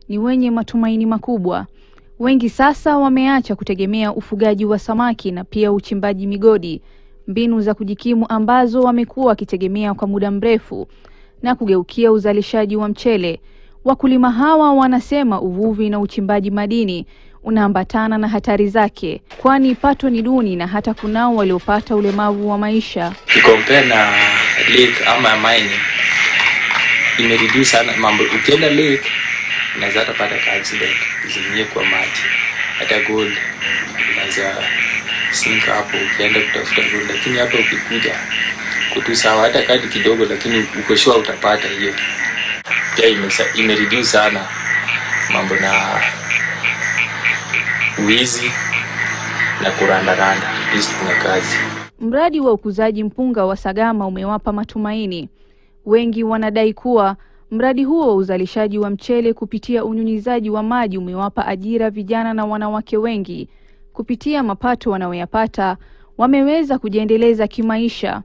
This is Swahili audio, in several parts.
ni wenye matumaini makubwa. Wengi sasa wameacha kutegemea ufugaji wa samaki na pia uchimbaji migodi, mbinu za kujikimu ambazo wamekuwa wakitegemea kwa muda mrefu, na kugeukia uzalishaji wa mchele. Wakulima hawa wanasema uvuvi na uchimbaji madini unaambatana na hatari zake, kwani pato ni duni na hata kunao waliopata ulemavu wa maisha. Compare na lake ama mine, imereduce sana mambo. Ukienda lake unaweza pata accident zingie kwa maji, hata gold unaweza sink hapo ukienda kutafuta gold. Lakini hapa ukikuja kutu sawa, hata kadi kidogo, lakini uko sure utapata hiyo. Pia imereduce sana mambo na wizi na kurandaranda, hizi kuna kazi. Mradi wa ukuzaji mpunga wa Sagama umewapa matumaini. Wengi wanadai kuwa mradi huo wa uzalishaji wa mchele kupitia unyunyizaji wa maji umewapa ajira vijana na wanawake wengi. Kupitia mapato wanayoyapata, wameweza kujiendeleza kimaisha,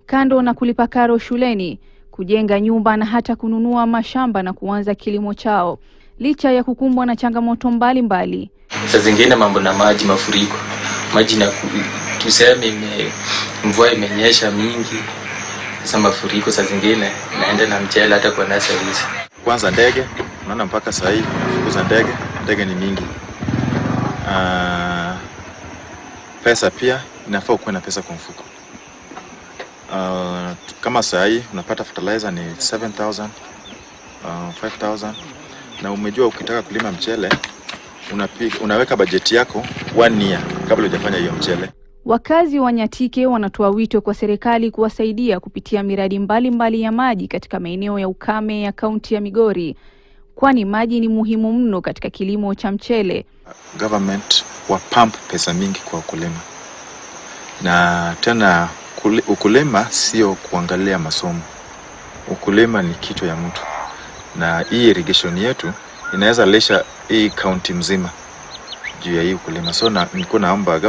kando na kulipa karo shuleni, kujenga nyumba na hata kununua mashamba na kuanza kilimo chao, licha ya kukumbwa na changamoto mbalimbali. Saa zingine mambo na maji, mafuriko, maji na tuseme mvua imenyesha mingi, sasa mafuriko saa zingine naenda na mchele hata kwa nurseries. Kwanza ndege, unaona mpaka saa hii kufukuza ndege ni mingi. Pesa pia inafaa kuwa na pesa kwa mfuko. Kama saa hii unapata fertilizer ni 7,000, 5,000, na umejua ukitaka kulima mchele unaweka bajeti yako 1 year kabla hujafanya hiyo mchele. Wakazi wa Nyatike wanatoa wito kwa serikali kuwasaidia kupitia miradi mbalimbali ya maji katika maeneo ya ukame ya kaunti ya Migori, kwani maji ni muhimu mno katika kilimo cha mchele. Government wa pump pesa mingi kwa ukulima. Na tena ukulima sio kuangalia masomo. Ukulima ni kitu ya mtu. Na hii irrigation yetu inaweza lisha hii kaunti mzima juu ya hii ukulima. So niko naomba